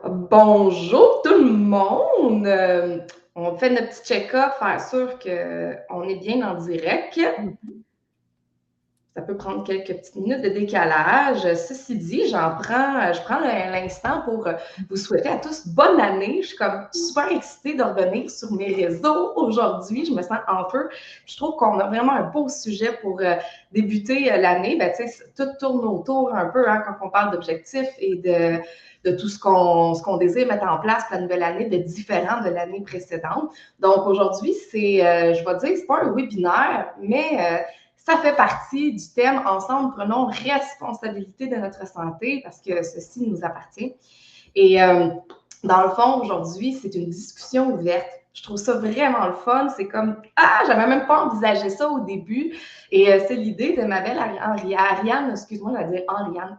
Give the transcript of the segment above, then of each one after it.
Bonjour tout le monde! On fait notre petit check-up, faire sûr qu'on est bien en direct. Ça peut prendre quelques petites minutes de décalage. Ceci dit, je prends l'instant pour vous souhaiter à tous bonne année. Je suis comme super excitée de revenir sur mes réseaux aujourd'hui. Je me sens en feu. Je trouve qu'on a vraiment un beau sujet pour débuter l'année. Ben, tout tourne autour un peu quand on parle d'objectifs et de tout ce qu'on désire mettre en place pour la nouvelle année, de différent de l'année précédente. Donc aujourd'hui, je vais dire, c'est pas un webinaire, mais ça fait partie du thème Ensemble, prenons responsabilité de notre santé parce que ceci nous appartient. Et dans le fond, aujourd'hui, c'est une discussion ouverte. Je trouve ça vraiment le fun. C'est comme, j'avais même pas envisagé ça au début. Et c'est l'idée de ma belle Ariane, excuse-moi, je vais dire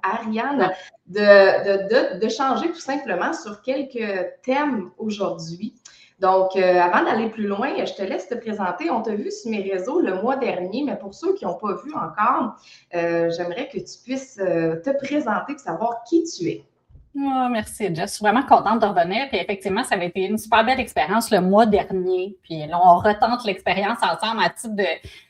Ariane, de changer tout simplement sur quelques thèmes aujourd'hui. Donc, avant d'aller plus loin, je te laisse te présenter. On t'a vu sur mes réseaux le mois dernier, mais pour ceux qui n'ont pas vu encore, j'aimerais que tu puisses te présenter et savoir qui tu es. Oh, merci, Jess. Je suis vraiment contente de revenir. Puis effectivement, ça avait été une super belle expérience le mois dernier. Puis là, on retente l'expérience ensemble à titre de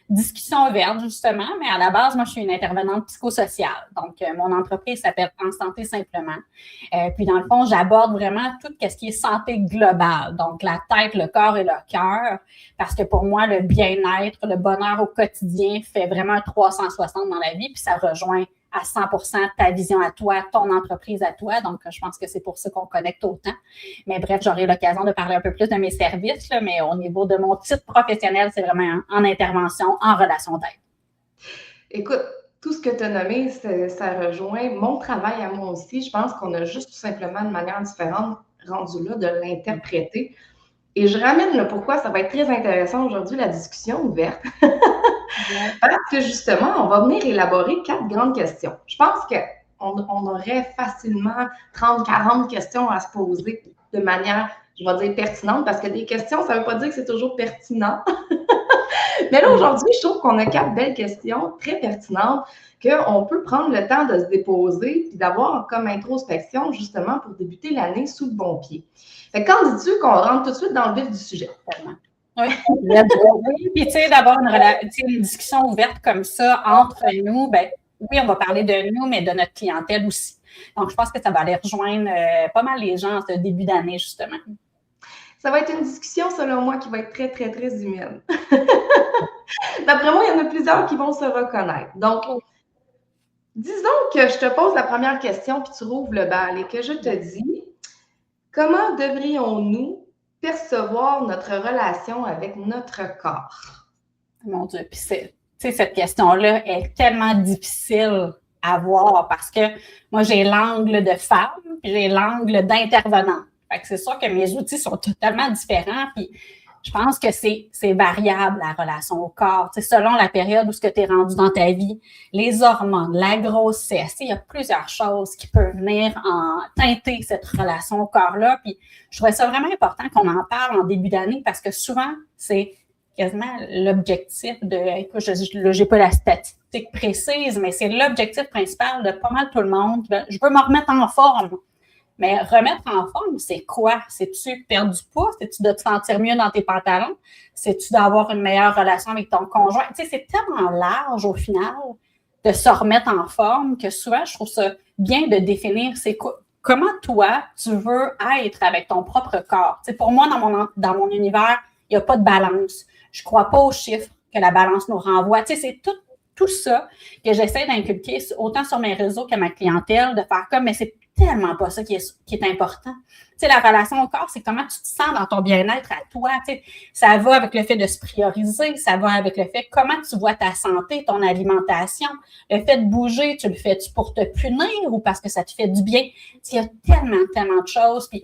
discussion ouverte, justement. Mais à la base, moi, je suis une intervenante psychosociale. Donc, mon entreprise s'appelle En Santé Simplement. Puis dans le fond, j'aborde vraiment tout ce qui est santé globale. Donc, la tête, le corps et le cœur. Parce que pour moi, le bien-être, le bonheur au quotidien fait vraiment un 360 dans la vie. Puis ça rejoint à 100% ta vision à toi, ton entreprise à toi. Donc, je pense que c'est pour ça qu'on connecte autant. Mais bref, j'aurai l'occasion de parler un peu plus de mes services, là, mais au niveau de mon titre professionnel, c'est vraiment en intervention, en relation d'aide. Écoute, tout ce que tu as nommé, ça rejoint mon travail à moi aussi. Je pense qu'on a juste tout simplement de manière différente rendu là de l'interpréter. Et je ramène le pourquoi ça va être très intéressant aujourd'hui, la discussion ouverte. Parce que justement, on va venir élaborer 4 grandes questions. Je pense qu'on aurait facilement 30-40 questions à se poser de manière, je vais dire, pertinente, parce que des questions, ça ne veut pas dire que c'est toujours pertinent. Mais là, aujourd'hui, je trouve qu'on a 4 belles questions très pertinentes qu'on peut prendre le temps de se déposer et d'avoir comme introspection, justement, pour débuter l'année sous le bon pied. Fait que quand dis-tu qu'on rentre tout de suite dans le vif du sujet? Oui, puis tu sais, d'avoir une discussion ouverte comme ça entre nous, ben oui, on va parler de nous, mais de notre clientèle aussi. Donc, je pense que ça va aller rejoindre pas mal les gens en ce début d'année, justement. Ça va être une discussion, selon moi, qui va être très, très, très humaine. D'après moi, il y en a plusieurs qui vont se reconnaître. Donc, disons que je te pose la première question, puis tu rouvres le bal et que je te dis, comment devrions-nous percevoir notre relation avec notre corps? Mon Dieu, puis cette question-là est tellement difficile à voir parce que moi, j'ai l'angle de femme, puis j'ai l'angle d'intervenant. Fait que c'est sûr que mes outils sont totalement différents, puis je pense que c'est variable, la relation au corps. Tu sais, selon la période où tu es rendu dans ta vie, les hormones, la grossesse, il y a plusieurs choses qui peuvent venir en teinter cette relation au corps-là. Puis je trouvais ça vraiment important qu'on en parle en début d'année parce que souvent, c'est quasiment l'objectif de, écoute, je n'ai pas la statistique précise, mais c'est l'objectif principal de pas mal tout le monde. Je veux me remettre en forme. Mais remettre en forme, c'est quoi? C'est-tu perdre du poids? C'est-tu de te sentir mieux dans tes pantalons? C'est-tu d'avoir une meilleure relation avec ton conjoint? Tu sais, c'est tellement large au final de se remettre en forme que souvent, je trouve ça bien de définir comment toi, tu veux être avec ton propre corps. Tu sais, pour moi, dans mon univers, il n'y a pas de balance. Je ne crois pas aux chiffres que la balance nous renvoie. Tu sais, c'est tout ça que j'essaie d'inculquer autant sur mes réseaux que ma clientèle, de faire comme, mais c'est tellement pas ça qui est important. Tu sais, la relation au corps, c'est comment tu te sens dans ton bien-être à toi. Tu sais, ça va avec le fait de se prioriser, ça va avec le fait comment tu vois ta santé, ton alimentation. Le fait de bouger, tu le fais-tu pour te punir ou parce que ça te fait du bien? Tu sais, il y a tellement, tellement de choses. Puis,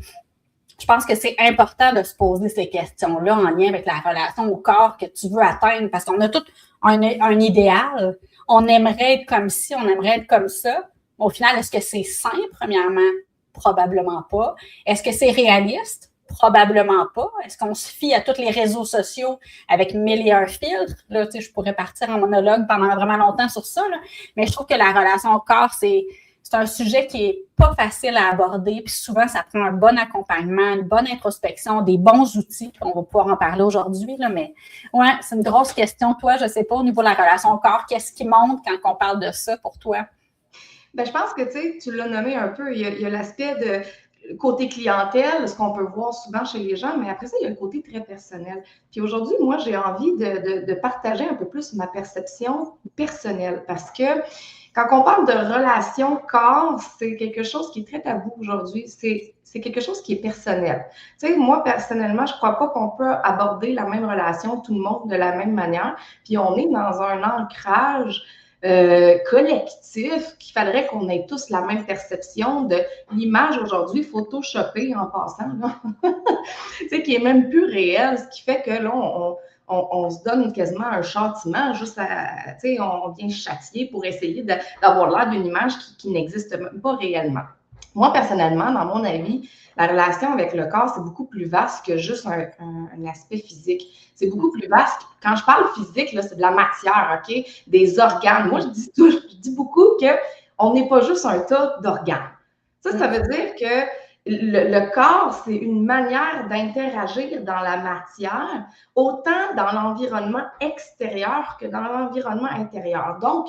je pense que c'est important de se poser ces questions-là en lien avec la relation au corps que tu veux atteindre parce qu'on a tout un idéal. On aimerait être comme ci, on aimerait être comme ça. Au final, est-ce que c'est sain, premièrement? Probablement pas. Est-ce que c'est réaliste? Probablement pas. Est-ce qu'on se fie à tous les réseaux sociaux avec 1001 filtres? Là, tu sais, je pourrais partir en monologue pendant vraiment longtemps sur ça, là. Mais je trouve que la relation au corps, c'est c'est un sujet qui est pas facile à aborder, puis souvent, ça prend un bon accompagnement, une bonne introspection, des bons outils. On va pouvoir en parler aujourd'hui, là, mais ouais, c'est une grosse question. Toi, je sais pas, au niveau de la relation au corps, qu'est-ce qui monte quand on parle de ça pour toi? Ben, je pense que tu l'as nommé un peu, il y a l'aspect de côté clientèle, ce qu'on peut voir souvent chez les gens, mais après ça, il y a le côté très personnel. Puis aujourd'hui, moi, j'ai envie de partager un peu plus ma perception personnelle parce que quand on parle de relation corps, c'est quelque chose qui est très tabou aujourd'hui. C'est quelque chose qui est personnel. Tu sais, moi, personnellement, je ne crois pas qu'on peut aborder la même relation, tout le monde, de la même manière. Puis on est dans un ancrage collectif qu'il faudrait qu'on ait tous la même perception de l'image aujourd'hui photoshopée en passant, tu sais, qui est même plus réelle, ce qui fait que là, on se donne quasiment un châtiment, juste à, tu sais, on vient châtier pour essayer d'avoir l'air d'une image qui n'existe pas réellement. Moi, personnellement, dans mon avis, la relation avec le corps, c'est beaucoup plus vaste que juste un aspect physique. C'est beaucoup plus vaste. Quand je parle physique, là, c'est de la matière, OK? Des organes. Moi, je dis beaucoup qu'on n'est pas juste un tas d'organes. Ça veut dire que le corps, c'est une manière d'interagir dans la matière, autant dans l'environnement extérieur que dans l'environnement intérieur. Donc,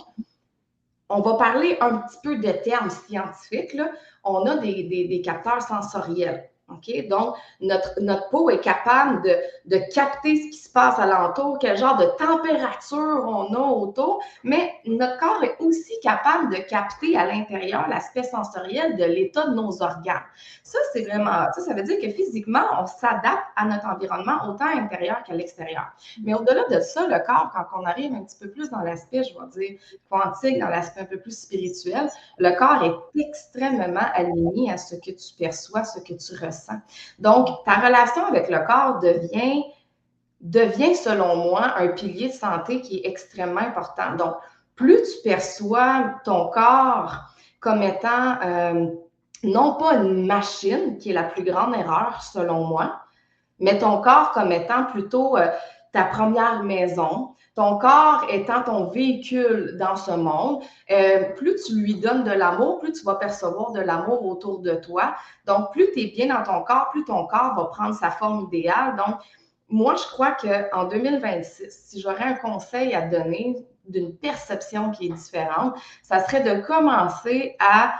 on va parler un petit peu de termes scientifiques, là. On a des capteurs sensoriels. OK? Donc, notre peau est capable de capter ce qui se passe alentour, quel genre de température on a autour, mais notre corps est aussi capable de capter à l'intérieur l'aspect sensoriel de l'état de nos organes. Ça, c'est vraiment, ça veut dire que physiquement, on s'adapte à notre environnement autant intérieur qu'à l'extérieur. Mais au-delà de ça, le corps, quand on arrive un petit peu plus dans l'aspect, je vais dire, quantique, dans l'aspect un peu plus spirituel, le corps est extrêmement aligné à ce que tu perçois, ce que tu ressens. Donc, ta relation avec le corps devient, selon moi, un pilier de santé qui est extrêmement important. Donc, plus tu perçois ton corps comme étant non pas une machine, qui est la plus grande erreur, selon moi, mais ton corps comme étant plutôt ta première maison, ton corps étant ton véhicule dans ce monde, plus tu lui donnes de l'amour, plus tu vas percevoir de l'amour autour de toi. Donc, plus tu es bien dans ton corps, plus ton corps va prendre sa forme idéale. Donc, moi, je crois qu'en 2026, si j'aurais un conseil à donner d'une perception qui est différente, ça serait de commencer à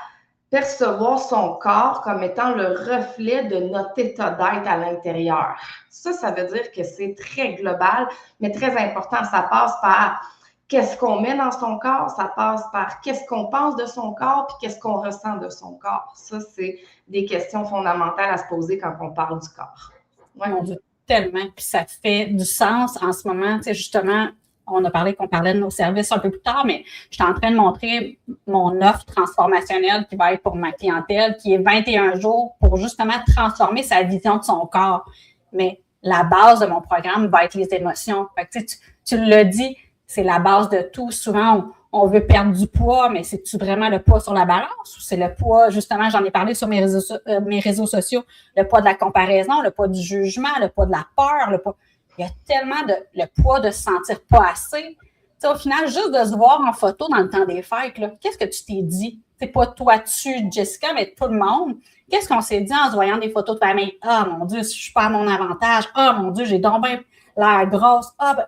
percevoir son corps comme étant le reflet de notre état d'être à l'intérieur. Ça veut dire que c'est très global, mais très important. Ça passe par qu'est-ce qu'on met dans son corps, ça passe par qu'est-ce qu'on pense de son corps, puis qu'est-ce qu'on ressent de son corps. Ça, c'est des questions fondamentales à se poser quand on parle du corps. Ouais. Mon Dieu, tellement. Puis ça fait du sens en ce moment. Tu sais, justement, on a parlé qu'on parlait de nos services un peu plus tard, mais je suis en train de montrer mon offre transformationnelle qui va être pour ma clientèle, qui est 21 jours pour justement transformer sa vision de son corps. Mais la base de mon programme va être les émotions. Fait que, tu l'as dit, c'est la base de tout. Souvent, on veut perdre du poids, mais c'est-tu vraiment le poids sur la balance ou c'est le poids, justement, j'en ai parlé sur mes réseaux sociaux, le poids de la comparaison, le poids du jugement, le poids de la peur, le poids... Il y a tellement le poids de se sentir pas assez. T'sais, au final, juste de se voir en photo dans le temps des fêtes, là, qu'est-ce que tu t'es dit? C'est pas toi dessus, Jessica, mais tout le monde. Qu'est-ce qu'on s'est dit en se voyant des photos de famille? Ah, mon Dieu, si je suis pas à mon avantage. Ah, mon Dieu, j'ai donc bien l'air grosse. Ah, ben...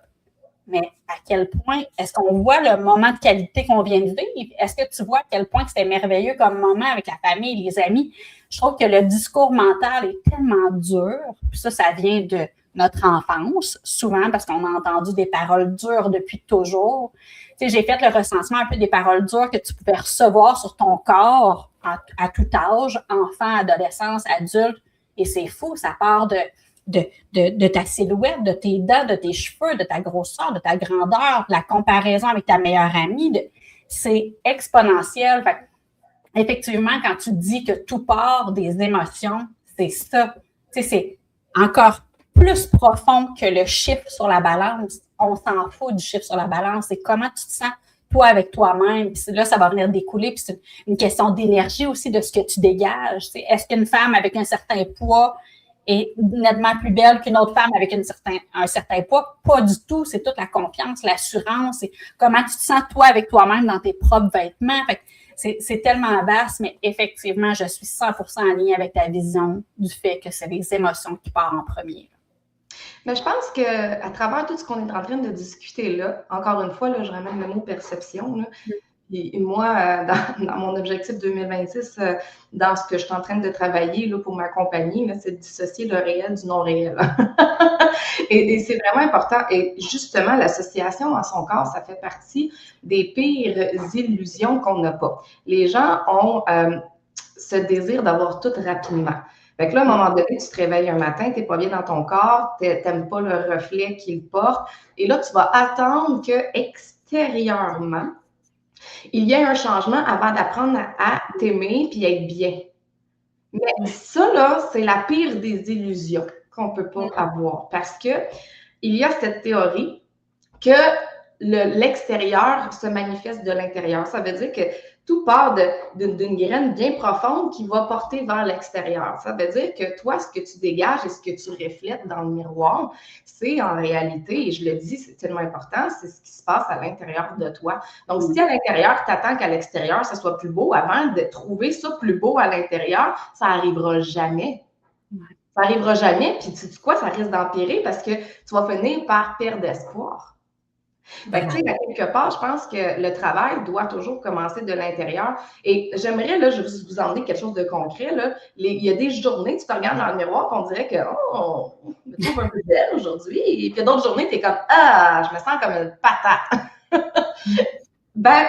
Mais à quel point est-ce qu'on voit le moment de qualité qu'on vient de vivre? Est-ce que tu vois à quel point c'était merveilleux comme moment avec la famille, les amis? Je trouve que le discours mental est tellement dur. Puis ça vient de notre enfance, souvent parce qu'on a entendu des paroles dures depuis toujours. Tu sais, j'ai fait le recensement un peu des paroles dures que tu pouvais recevoir sur ton corps à tout âge, enfant, adolescence, adulte, et c'est fou, ça part de ta silhouette, de tes dents, de tes cheveux, de ta grosseur, de ta grandeur, de la comparaison avec ta meilleure amie, c'est exponentiel. Fait, effectivement, quand tu dis que tout part des émotions, c'est ça. Tu sais, c'est encore plus profond que le chiffre sur la balance. On s'en fout du chiffre sur la balance. C'est comment tu te sens, toi, avec toi-même. Puis là, ça va venir découler. Puis c'est une question d'énergie aussi, de ce que tu dégages. T'sais, est-ce qu'une femme avec un certain poids est nettement plus belle qu'une autre femme avec un certain poids? Pas du tout. C'est toute la confiance, l'assurance. C'est comment tu te sens, toi, avec toi-même dans tes propres vêtements. Fait que c'est tellement vaste, mais effectivement, je suis 100% en lien avec ta vision du fait que c'est les émotions qui partent en premier. Mais je pense qu'à travers tout ce qu'on est en train de discuter là, encore une fois, là, je ramène le mot perception. Là. Et moi, dans mon objectif 2026, dans ce que je suis en train de travailler là, pour ma compagnie, là, c'est de dissocier le réel du non-réel. et c'est vraiment important. Et justement, l'association à son corps, ça fait partie des pires illusions qu'on n'a pas. Les gens ont ce désir d'avoir tout rapidement. Fait que là, à un moment donné, tu te réveilles un matin, tu n'es pas bien dans ton corps, tu n'aimes pas le reflet qu'il porte, et là, tu vas attendre que extérieurement, il y ait un changement avant d'apprendre à t'aimer puis être bien. Mais ça, là, c'est la pire des illusions qu'on ne peut pas avoir, parce que il y a cette théorie que l'extérieur se manifeste de l'intérieur. Ça veut dire que tout part d'une graine bien profonde qui va porter vers l'extérieur. Ça veut dire que toi, ce que tu dégages et ce que tu reflètes dans le miroir, c'est en réalité, et je le dis, c'est tellement important, c'est ce qui se passe à l'intérieur de toi. Donc, si à l'intérieur, tu attends qu'à l'extérieur, ça soit plus beau, avant de trouver ça plus beau à l'intérieur, ça n'arrivera jamais. Ça n'arrivera jamais, puis tu sais quoi, ça risque d'empirer parce que tu vas finir par perdre espoir. Fait que, tu sais, à quelque part, je pense que le travail doit toujours commencer de l'intérieur. Et j'aimerais, là, je vais vous emmener quelque chose de concret. Là. Il y a des journées, tu te regardes dans le miroir, on dirait que, oh, je me trouve un peu belle aujourd'hui. Et puis, il y a d'autres journées, tu es comme, ah, je me sens comme une patate. Ben,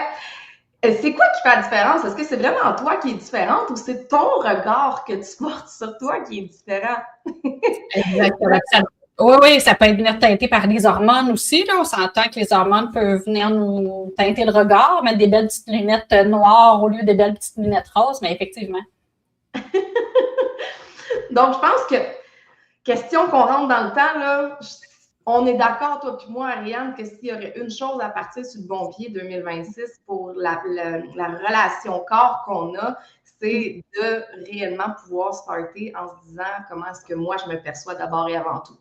c'est quoi qui fait la différence? Est-ce que c'est vraiment toi qui est différente ou c'est ton regard que tu portes sur toi qui est différent? Exactement. Oui, ça peut être venir teinter par les hormones aussi. Là. On s'entend que les hormones peuvent venir nous teinter le regard, mettre des belles petites lunettes noires au lieu des belles petites lunettes roses, mais effectivement. Donc, je pense que, question qu'on rentre dans le temps, là, on est d'accord, toi et moi, Ariane, que s'il y aurait une chose à partir sur le bon pied 2026 pour la relation corps qu'on a, c'est de réellement pouvoir starter en se disant comment est-ce que moi je me perçois d'abord et avant tout.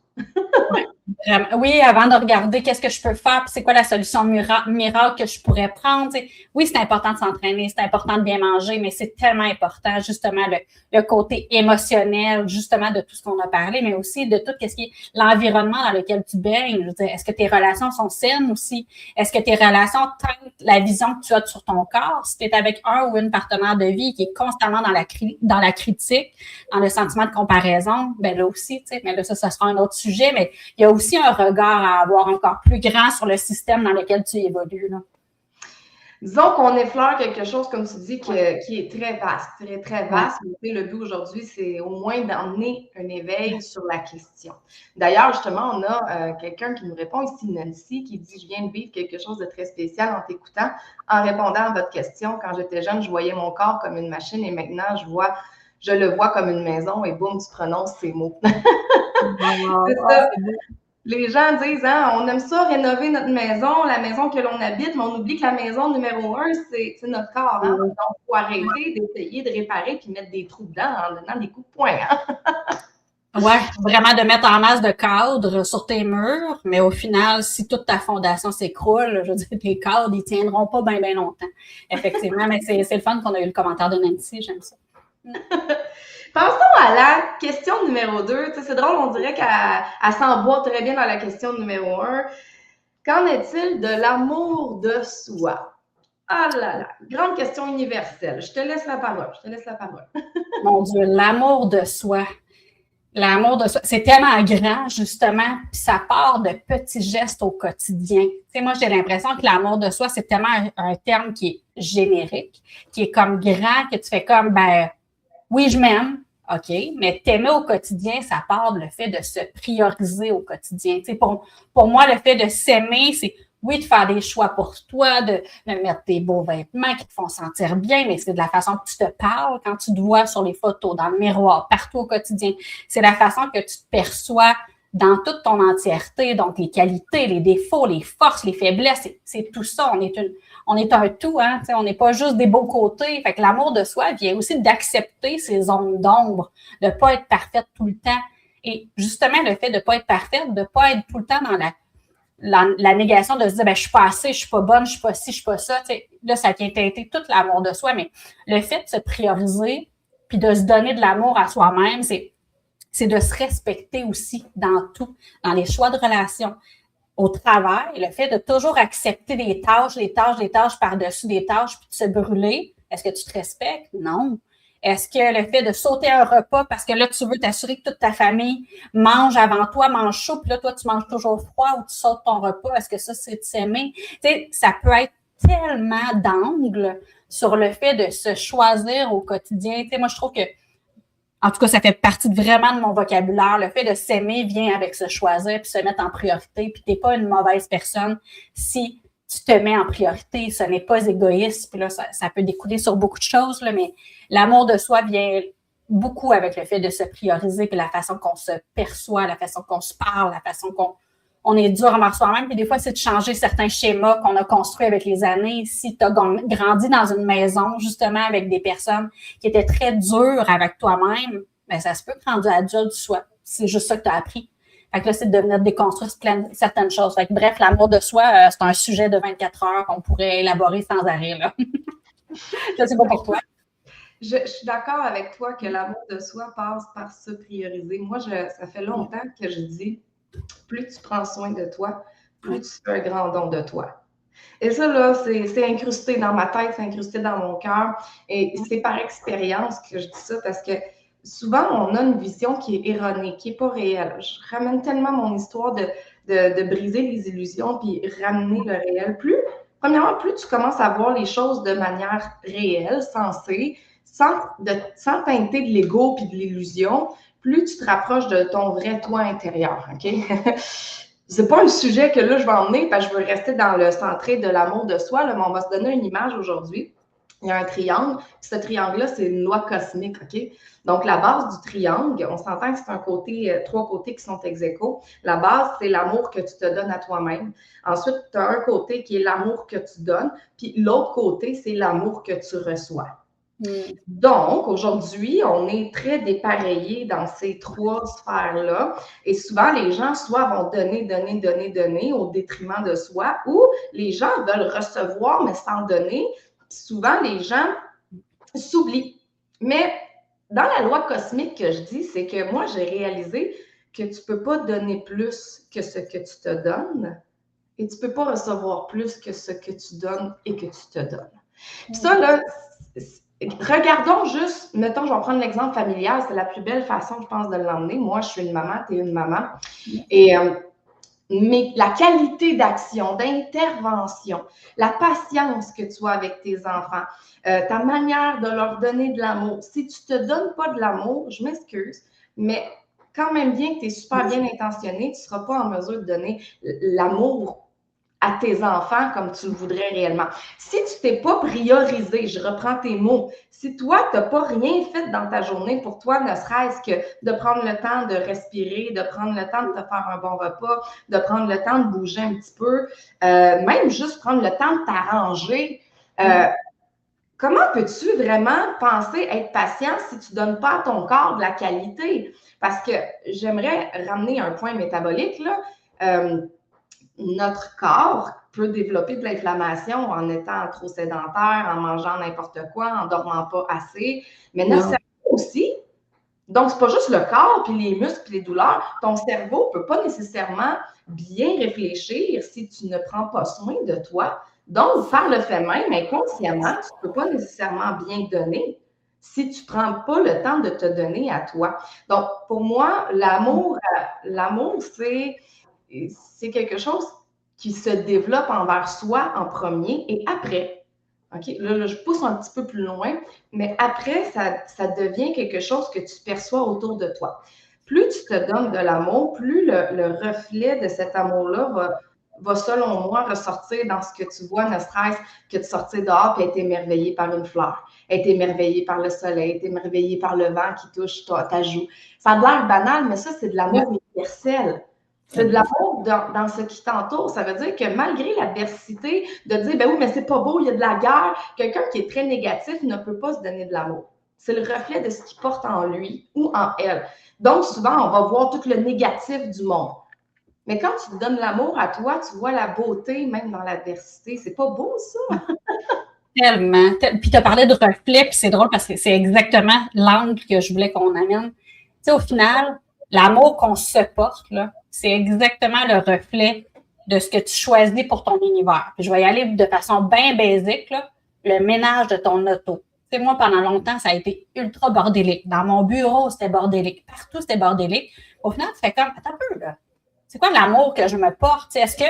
Oui, avant de regarder qu'est-ce que je peux faire, puis c'est quoi la solution miracle que je pourrais prendre. T'sais. Oui, c'est important de s'entraîner, c'est important de bien manger, mais c'est tellement important, justement, le côté émotionnel, justement, de tout ce qu'on a parlé, mais aussi de tout ce qui est l'environnement dans lequel tu baignes. Je veux dire, est-ce que tes relations sont saines aussi? Est-ce que tes relations teintent la vision que tu as sur ton corps? Si tu es avec un ou une partenaire de vie qui est constamment dans la critique, dans le sentiment de comparaison, ben là aussi, tu sais, mais là, ça sera un autre sujet, mais il y a aussi un regard à avoir encore plus grand sur le système dans lequel tu évolues. Là. Disons qu'on effleure quelque chose, comme tu dis, qui est très vaste, très, très vaste. Mais le but aujourd'hui, c'est au moins d'emmener un éveil sur la question. D'ailleurs, justement, on a quelqu'un qui nous répond ici, Nancy, qui dit « Je viens de vivre quelque chose de très spécial en t'écoutant. En répondant à votre question, quand j'étais jeune, je voyais mon corps comme une machine et maintenant, je le vois comme une maison et boum, tu prononces ces mots. » C'est ça. Les gens disent, hein, on aime ça rénover notre maison, la maison que l'on habite, mais on oublie que la maison numéro 1, c'est notre corps. Hein? Donc, il faut arrêter d'essayer de réparer puis mettre des trous dedans en donnant des coups de poing. Hein? Oui, vraiment de mettre en masse de cadres sur tes murs, mais au final, si toute ta fondation s'écroule, je veux dire, tes cadres, ils tiendront pas bien longtemps. Effectivement, mais c'est le fun qu'on a eu le commentaire de Nancy, j'aime ça. Passons à la question numéro 2. C'est drôle, on dirait qu'elle s'emboîte très bien dans la question numéro 1. Qu'en est-il de l'amour de soi? Ah là là, grande question universelle. Je te laisse la parole. Mon Dieu, l'amour de soi. L'amour de soi, c'est tellement grand, justement, puis ça part de petits gestes au quotidien. Tu sais, moi, j'ai l'impression que l'amour de soi, c'est tellement un terme qui est générique, qui est comme grand, que tu fais comme, ben, oui, je m'aime, OK, mais t'aimer au quotidien, ça part de le fait de se prioriser au quotidien. Tu sais, pour moi, le fait de s'aimer, c'est, oui, de faire des choix pour toi, de mettre tes beaux vêtements qui te font sentir bien, mais c'est de la façon que tu te parles quand tu te vois sur les photos, dans le miroir, partout au quotidien. C'est la façon que tu te perçois dans toute ton entièreté, donc les qualités, les défauts, les forces, les faiblesses, c'est tout ça. On est un tout, hein, on n'est pas juste des beaux côtés. Fait que l'amour de soi vient aussi d'accepter ces zones d'ombre, de ne pas être parfaite tout le temps. Et justement, le fait de ne pas être parfaite, de ne pas être tout le temps dans la négation, de se dire, ben, je suis pas assez, je suis pas bonne, je suis pas ci, je suis pas ça. là, ça vient teinter tout l'amour de soi, mais le fait de se prioriser puis de se donner de l'amour à soi-même, c'est de se respecter aussi dans tout, dans les choix de relations, au travail, le fait de toujours accepter les tâches par-dessus des tâches puis de se brûler. Est-ce que tu te respectes? Non. Est-ce que le fait de sauter un repas parce que là, tu veux t'assurer que toute ta famille mange avant toi, mange chaud, puis là, toi, tu manges toujours froid ou tu sautes ton repas, est-ce que ça, c'est de s'aimer? Tu sais, ça peut être tellement d'angles sur le fait de se choisir au quotidien. Tu sais, moi, je trouve que, en tout cas, ça fait partie vraiment de mon vocabulaire. Le fait de s'aimer vient avec se choisir puis se mettre en priorité. Puis t'es pas une mauvaise personne si tu te mets en priorité. Ce n'est pas égoïste. Puis là, ça peut découler sur beaucoup de choses, là, mais l'amour de soi vient beaucoup avec le fait de se prioriser puis la façon qu'on se perçoit, la façon qu'on se parle, la façon qu'on est dur envers soi-même. Puis des fois, c'est de changer certains schémas qu'on a construits avec les années. Si tu as grandi dans une maison, justement, avec des personnes qui étaient très dures avec toi-même, bien, ça se peut que rendu adulte, c'est juste ça que tu as appris. Fait que là, c'est de venir déconstruire certaines choses. Fait que, bref, l'amour de soi, c'est un sujet de 24 heures qu'on pourrait élaborer sans arrêt, là. Je sais pas pour toi. Je suis d'accord avec toi que l'amour de soi passe par se prioriser. Moi, ça fait longtemps que je dis, plus tu prends soin de toi, plus tu fais un grand don de toi. Et ça, là, c'est incrusté dans ma tête, c'est incrusté dans mon cœur. Et c'est par expérience que je dis ça parce que souvent, on a une vision qui est erronée, qui n'est pas réelle. Je ramène tellement mon histoire de briser les illusions puis ramener le réel. Premièrement, plus tu commences à voir les choses de manière réelle, sensée, sans teinter de l'ego puis de l'illusion, plus tu te rapproches de ton vrai toi intérieur, OK? C'est pas un sujet que là, je vais emmener parce que je veux rester dans le centré de l'amour de soi, là, mais on va se donner une image aujourd'hui. Il y a un triangle, puis ce triangle-là, c'est une loi cosmique, OK? Donc, la base du triangle, on s'entend que c'est trois côtés qui sont ex aequo. La base, c'est l'amour que tu te donnes à toi-même. Ensuite, tu as un côté qui est l'amour que tu donnes, puis l'autre côté, c'est l'amour que tu reçois. Donc, aujourd'hui, on est très dépareillés dans ces trois sphères-là. Et souvent, les gens soit vont donner au détriment de soi, ou les gens veulent recevoir, mais sans donner. Souvent, les gens s'oublient. Mais dans la loi cosmique que je dis, c'est que moi, j'ai réalisé que tu ne peux pas donner plus que ce que tu te donnes et tu ne peux pas recevoir plus que ce que tu donnes et que tu te donnes. Puis ça, là, regardons juste, mettons, je vais prendre l'exemple familial, c'est la plus belle façon, je pense, de l'emmener. Moi, je suis une maman, tu es une maman. Et mais la qualité d'action, d'intervention, la patience que tu as avec tes enfants, ta manière de leur donner de l'amour. Si tu ne te donnes pas de l'amour, je m'excuse, mais quand même bien que tu es super bien intentionné, tu ne seras pas en mesure de donner l'amour à tes enfants comme tu le voudrais réellement. Si tu ne t'es pas priorisé, je reprends tes mots, si toi, tu n'as pas rien fait dans ta journée pour toi, ne serait-ce que de prendre le temps de respirer, de prendre le temps de te faire un bon repas, de prendre le temps de bouger un petit peu, même juste prendre le temps de t'arranger, comment peux-tu vraiment penser être patient si tu ne donnes pas à ton corps de la qualité? Parce que j'aimerais ramener un point métabolique, là. Notre corps peut développer de l'inflammation en étant trop sédentaire, en mangeant n'importe quoi, en dormant pas assez, mais notre cerveau aussi. Donc, c'est pas juste le corps, puis les muscles, puis les douleurs. Ton cerveau ne peut pas nécessairement bien réfléchir si tu ne prends pas soin de toi. Donc, par le fait même, inconsciemment, tu ne peux pas nécessairement bien donner si tu ne prends pas le temps de te donner à toi. Donc, pour moi, l'amour, c'est quelque chose qui se développe envers soi en premier et après. OK? Là, je pousse un petit peu plus loin, mais après, ça devient quelque chose que tu perçois autour de toi. Plus tu te donnes de l'amour, plus le reflet de cet amour-là va, selon moi, ressortir dans ce que tu vois, ne serait-ce que de sortir dehors et être émerveillé par une fleur, être émerveillé par le soleil, être émerveillé par le vent qui touche ta joue. Ça a l'air banal, mais ça, c'est de l'amour universel. C'est de l'amour dans ce qui t'entoure. Ça veut dire que malgré l'adversité, de dire, ben oui, mais c'est pas beau, il y a de la guerre, quelqu'un qui est très négatif ne peut pas se donner de l'amour. C'est le reflet de ce qu'il porte en lui ou en elle. Donc, souvent, on va voir tout le négatif du monde. Mais quand tu te donnes l'amour à toi, tu vois la beauté même dans l'adversité. C'est pas beau, ça? Tellement. Puis tu as parlé de reflet, puis c'est drôle parce que c'est exactement l'angle que je voulais qu'on amène. Tu sais, au final, l'amour qu'on se porte, là, c'est exactement le reflet de ce que tu choisis pour ton univers. Puis je vais y aller de façon bien basique, là, le ménage de ton auto. Tu sais, moi, pendant longtemps, ça a été ultra bordélique. Dans mon bureau, c'était bordélique. Partout, c'était bordélique. Au final, tu fais comme, attends un peu, là. C'est quoi l'amour que je me porte? Est-ce que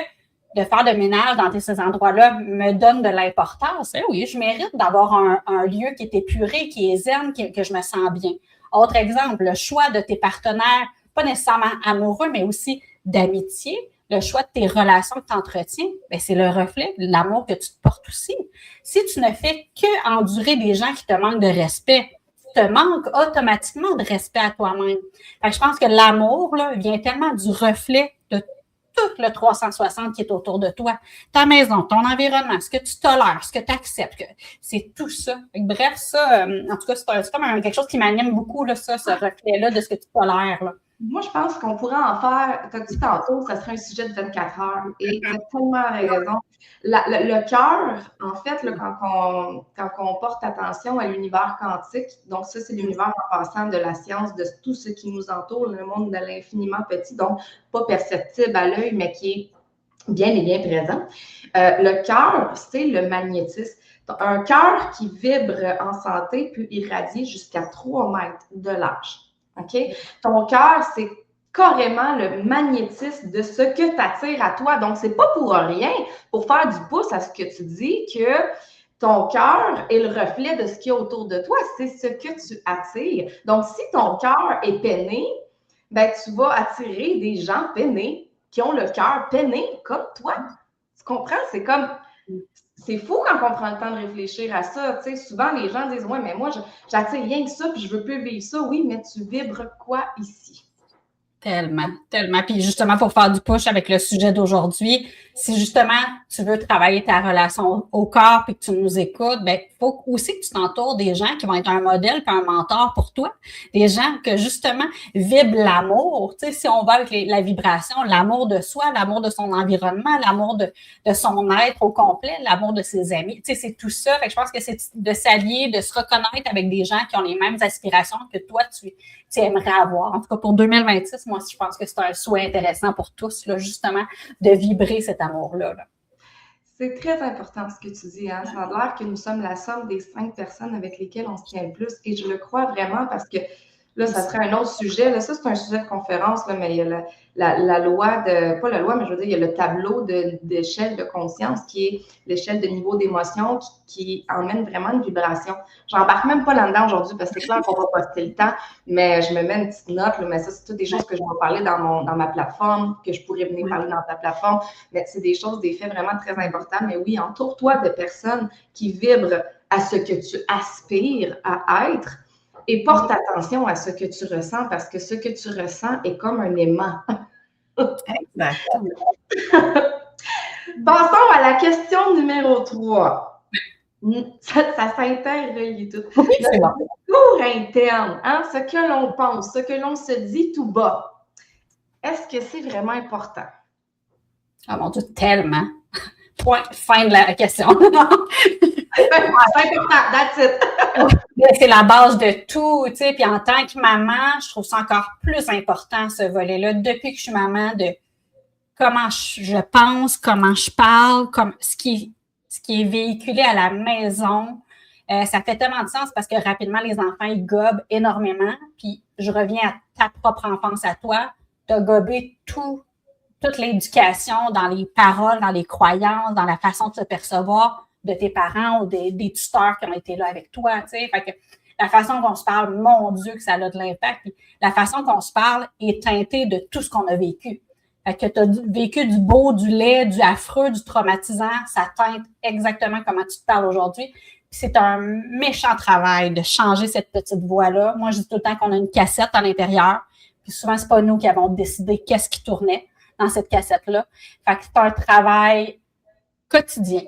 de faire de ménage dans ces endroits-là me donne de l'importance? Oui, je mérite d'avoir un lieu qui est épuré, qui est zen, que je me sens bien. Autre exemple, le choix de tes partenaires, pas nécessairement amoureux, mais aussi d'amitié, le choix de tes relations que tu entretiens, ben c'est le reflet de l'amour que tu te portes aussi. Si tu ne fais que endurer des gens qui te manquent de respect, tu te manques automatiquement de respect à toi-même. Fait que je pense que l'amour là, vient tellement du reflet de tout le 360 qui est autour de toi. Ta maison, ton environnement, ce que tu tolères, ce que tu acceptes, c'est tout ça. Bref, ça, en tout cas, c'est comme quelque chose qui m'anime beaucoup, là, ça, ce reflet-là de ce que tu tolères. Là. Moi, je pense qu'on pourrait en faire, tu as dit tantôt, ça serait un sujet de 24 heures. Et tu as tellement raison. Le cœur, en fait, là, quand on porte attention à l'univers quantique, donc ça, c'est l'univers en passant de la science, de tout ce qui nous entoure, le monde de l'infiniment petit, donc pas perceptible à l'œil, mais qui est bien et bien présent. Le cœur, c'est le magnétisme. Un cœur qui vibre en santé peut irradier jusqu'à 3 mètres de large. OK? Ton cœur, c'est carrément le magnétisme de ce que tu attires à toi. Donc, c'est pas pour rien, pour faire du pouce à ce que tu dis, que ton cœur est le reflet de ce qu'il y a autour de toi. C'est ce que tu attires. Donc, si ton cœur est peiné, ben, tu vas attirer des gens peinés qui ont le cœur peiné comme toi. Tu comprends? C'est comme... C'est fou quand on prend le temps de réfléchir à ça. Tu sais, souvent, les gens disent « Ouais, mais moi, j'attire rien que ça, puis je veux plus vivre ça. » Oui, mais tu vibres quoi ici? Tellement, tellement. Puis justement, pour faire du push avec le sujet d'aujourd'hui, si justement tu veux travailler ta relation au corps puis que tu nous écoutes, ben faut aussi que tu t'entoures des gens qui vont être un modèle puis un mentor pour toi. Des gens que justement vibrent l'amour. Tu sais, si on va avec la vibration, l'amour de soi, l'amour de son environnement, l'amour de son être au complet, l'amour de ses amis. Tu sais, c'est tout ça. Fait que je pense que c'est de s'allier, de se reconnaître avec des gens qui ont les mêmes aspirations que toi, tu aimerais avoir. En tout cas, pour 2026, moi, je pense que c'est un souhait intéressant pour tous, là, justement, de vibrer cet amour-là. Là. C'est très important ce que tu dis. Hein? Ça a l'air que nous sommes la somme des 5 personnes avec lesquelles on se tient le plus. Et je le crois vraiment parce que là, ça serait un autre sujet. Là, ça, c'est un sujet de conférence, là, mais il y a la loi de, pas la loi, mais je veux dire, il y a le tableau d'échelle de conscience qui est l'échelle de niveau d'émotion qui emmène vraiment une vibration. J'embarque même pas là-dedans aujourd'hui parce que c'est clair qu'on va passer le temps, mais je me mets une petite note, là, mais ça, c'est toutes des choses que je vais parler dans ma plateforme, que je pourrais venir parler dans ta plateforme, mais c'est des choses, des faits vraiment très importants. Mais oui, entoure-toi de personnes qui vibrent à ce que tu aspires à être. Et porte attention à ce que tu ressens parce que ce que tu ressens est comme un aimant. Exactement. Passons à la question numéro 3. Ça s'interrelie tout. Oui, c'est bon. Le discours interne, hein, ce que l'on pense, ce que l'on se dit tout bas, est-ce que c'est vraiment important? Ah mon Dieu, tellement. Point, fin de la question. C'est important, that's it. C'est la base de tout, tu sais. Puis en tant que maman, je trouve ça encore plus important, ce volet-là. Depuis que je suis maman, de comment je pense, comment je parle, comme ce qui est véhiculé à la maison. Ça fait tellement de sens parce que rapidement, les enfants, ils gobent énormément. Puis je reviens à ta propre enfance à toi. Tu as gobé toute l'éducation dans les paroles, dans les croyances, dans la façon de se percevoir de tes parents ou des tuteurs qui ont été là avec toi. Tu sais. Fait que la façon qu'on se parle, mon Dieu, que ça a de l'impact. Puis la façon qu'on se parle est teintée de tout ce qu'on a vécu. Fait que tu as vécu du beau, du laid, du affreux, du traumatisant. Ça teinte exactement comment tu te parles aujourd'hui. Puis c'est un méchant travail de changer cette petite voix-là. Moi, je dis tout le temps qu'on a une cassette à l'intérieur. Puis souvent, c'est pas nous qui avons décidé qu'est-ce qui tournait dans cette cassette-là. Fait que c'est un travail quotidien,